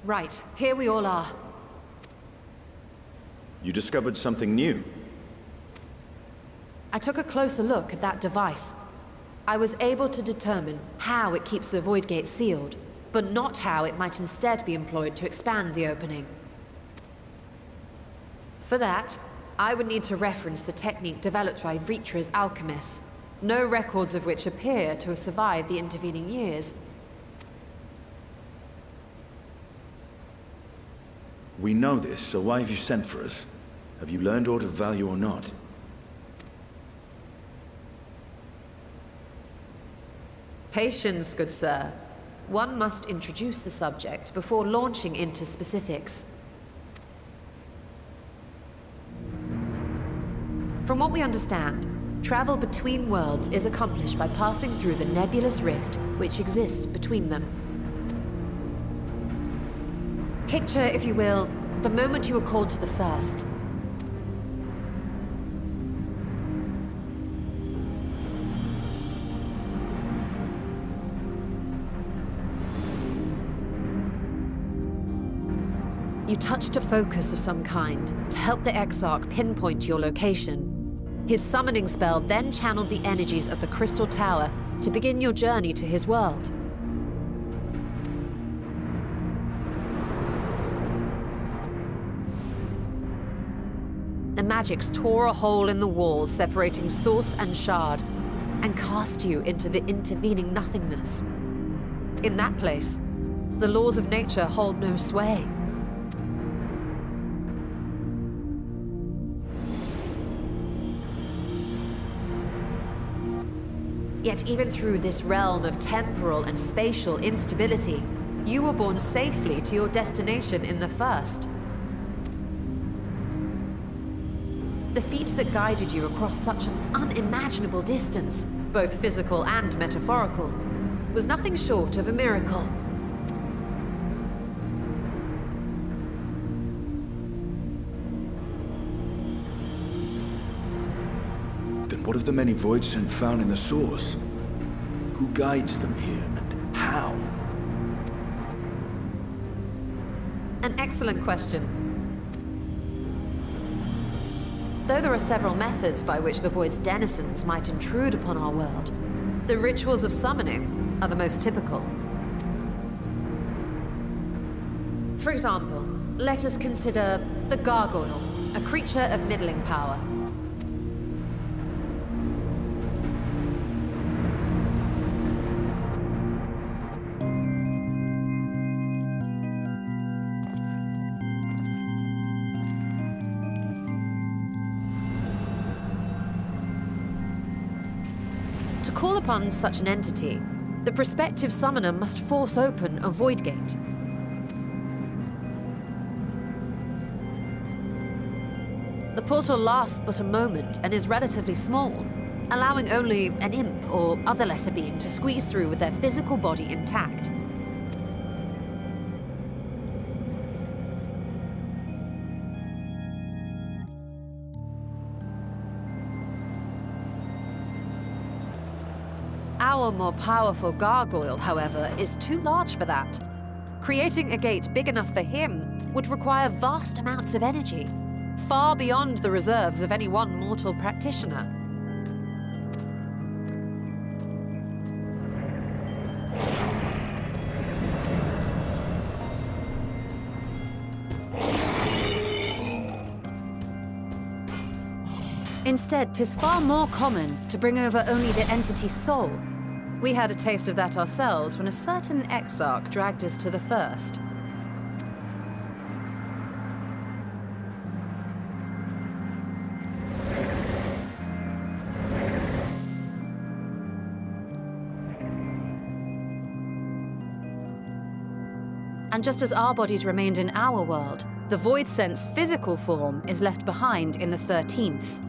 Right, here we all are. You discovered something new? I took a closer look at that device. I was able to determine how it keeps the Void Gate sealed, but not how it might instead be employed to expand the opening. For that, I would need to reference the technique developed by Vritra's alchemists, no records of which appear to have survived the intervening years. We know this, so why have you sent for us? Have you learned aught of value or not? Patience, good sir. One must introduce the subject before launching into specifics. From what we understand, travel between worlds is accomplished by passing through the nebulous rift which exists between them. Picture, if you will, the moment you were called to the first. You touched a focus of some kind to help the Exarch pinpoint your location. His summoning spell then channeled the energies of the Crystal Tower to begin your journey to his world. The magics tore a hole in the wall separating source and shard, and cast you into the intervening nothingness. In that place, the laws of nature hold no sway. Yet even through this realm of temporal and spatial instability, you were borne safely to your destination in the first. The feat that guided you across such an unimaginable distance, both physical and metaphorical, was nothing short of a miracle. Then what of the many Voidsent found in the source? Who guides them here, and how? An excellent question. Though there are several methods by which the Void's denizens might intrude upon our world, the rituals of summoning are the most typical. For example, let us consider the Gargoyle, a creature of middling power. To call upon such an entity, the prospective summoner must force open a void gate. The portal lasts but a moment and is relatively small, allowing only an imp or other lesser being to squeeze through with their physical body intact. Our more powerful gargoyle, however, is too large for that. Creating a gate big enough for him would require vast amounts of energy, far beyond the reserves of any one mortal practitioner. Instead, 'tis far more common to bring over only the entity's soul. We had a taste of that ourselves when a certain exarch dragged us to the first. And just as our bodies remained in our world, the Voidsent's physical form is left behind in the 13th.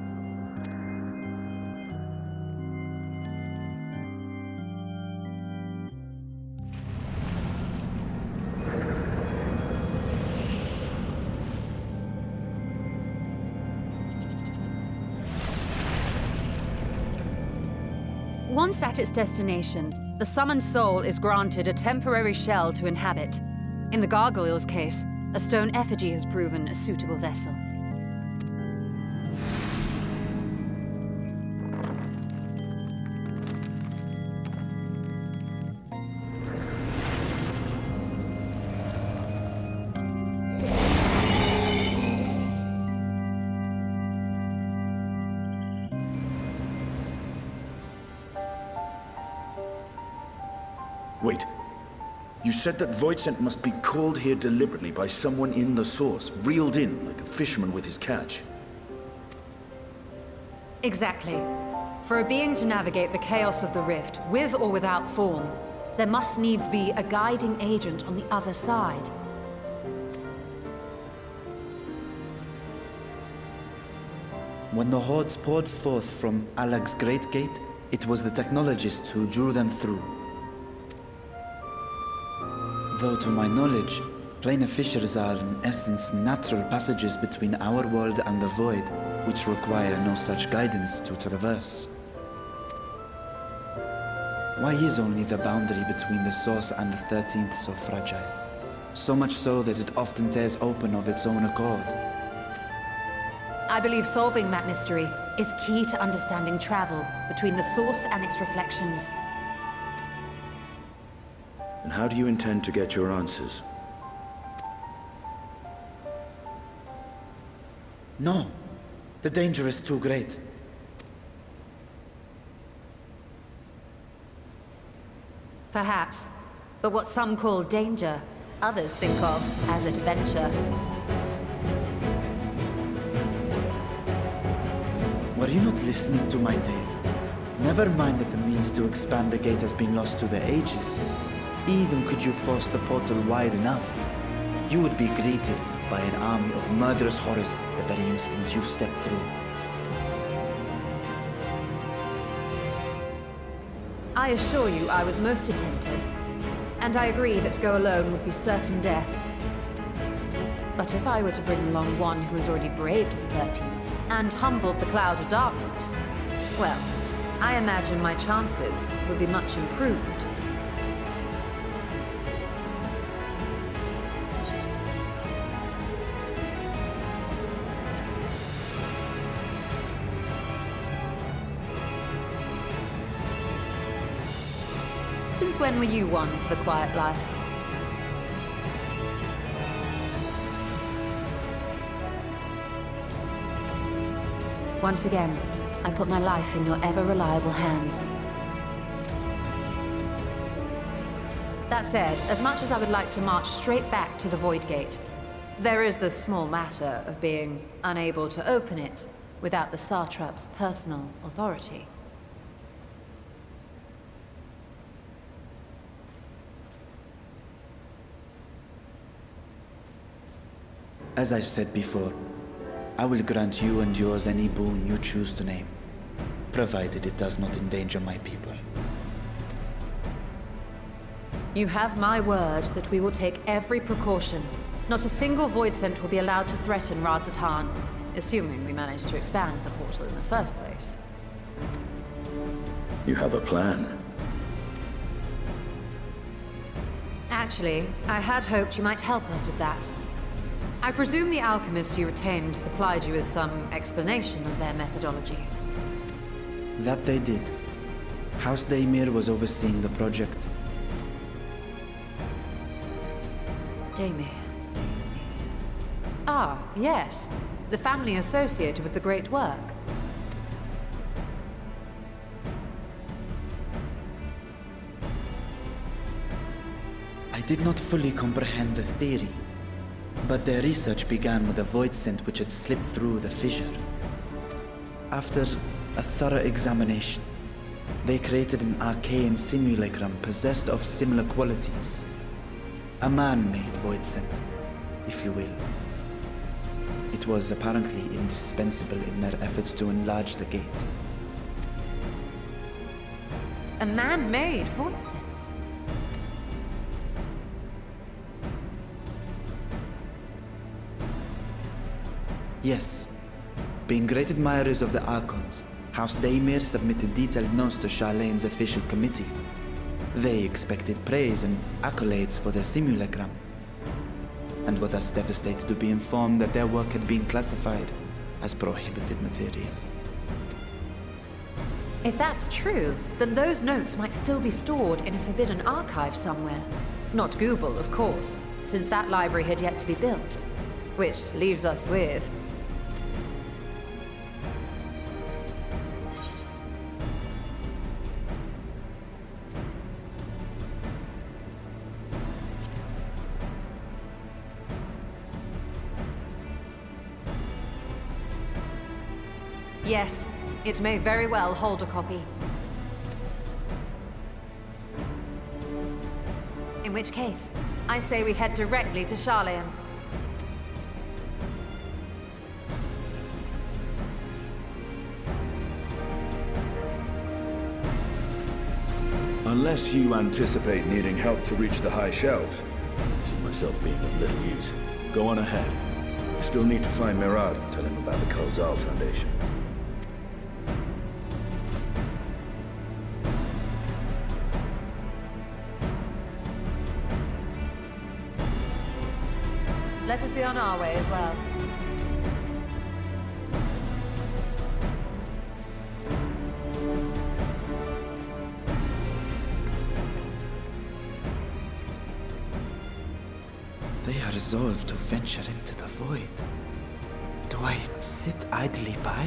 Once at its destination, the summoned soul is granted a temporary shell to inhabit. In the gargoyle's case, a stone effigy has proven a suitable vessel. Wait. You said that Voidsent must be called here deliberately by someone in the source, reeled in like a fisherman with his catch. Exactly. For a being to navigate the chaos of the rift, with or without form, there must needs be a guiding agent on the other side. When the hordes poured forth from Alag's Great Gate, it was the technologists who drew them through. Though to my knowledge, planar fissures are in essence natural passages between our world and the void, which require no such guidance to traverse. Why is only the boundary between the source and the 13th so fragile? So much so that it often tears open of its own accord. I believe solving that mystery is key to understanding travel between the source and its reflections. And how do you intend to get your answers? No. The danger is too great. Perhaps. But what some call danger, others think of as adventure. Were you not listening to my tale? Never mind that the means to expand the gate has been lost to the ages. Even could you force the portal wide enough, you would be greeted by an army of murderous horrors the very instant you step through. I assure you I was most attentive. And I agree that to go alone would be certain death. But if I were to bring along one who has already braved the 13th and humbled the cloud of darkness, well, I imagine my chances would be much improved. Since when were you one for the quiet life? Once again, I put my life in your ever-reliable hands. That said, as much as I would like to march straight back to the Void Gate, there is the small matter of being unable to open it without the Satrap's personal authority. As I've said before, I will grant you and yours any boon you choose to name, provided it does not endanger my people. You have my word that we will take every precaution. Not a single Void Scent will be allowed to threaten Radzatan, assuming we manage to expand the portal in the first place. You have a plan. Actually, I had hoped you might help us with that. I presume the alchemists you retained supplied you with some explanation of their methodology. That they did. House Daymir was overseeing the project. Daymir. Ah, yes. The family associated with the great work. I did not fully comprehend the theory, but their research began with a void scent which had slipped through the fissure. After a thorough examination, they created an arcane simulacrum possessed of similar qualities. A man-made void scent, if you will. It was apparently indispensable in their efforts to enlarge the gate. A man-made Void Scent? Yes. Being great admirers of the Archons, House Daymir submitted detailed notes to Sharlayan's official committee. They expected praise and accolades for their simulacrum, and were thus devastated to be informed that their work had been classified as prohibited material. If that's true, then those notes might still be stored in a forbidden archive somewhere. Not Google, of course, since that library had yet to be built. Which leaves us with... Yes, it may very well hold a copy. In which case, I say we head directly to Sharlayan. Unless you anticipate needing help to reach the high shelves. I see myself being of little use. Go on ahead. I still need to find Mirad and tell him about the Kalzal Foundation. Let us be on our way as well. resolve to venture into the void, do I sit idly by?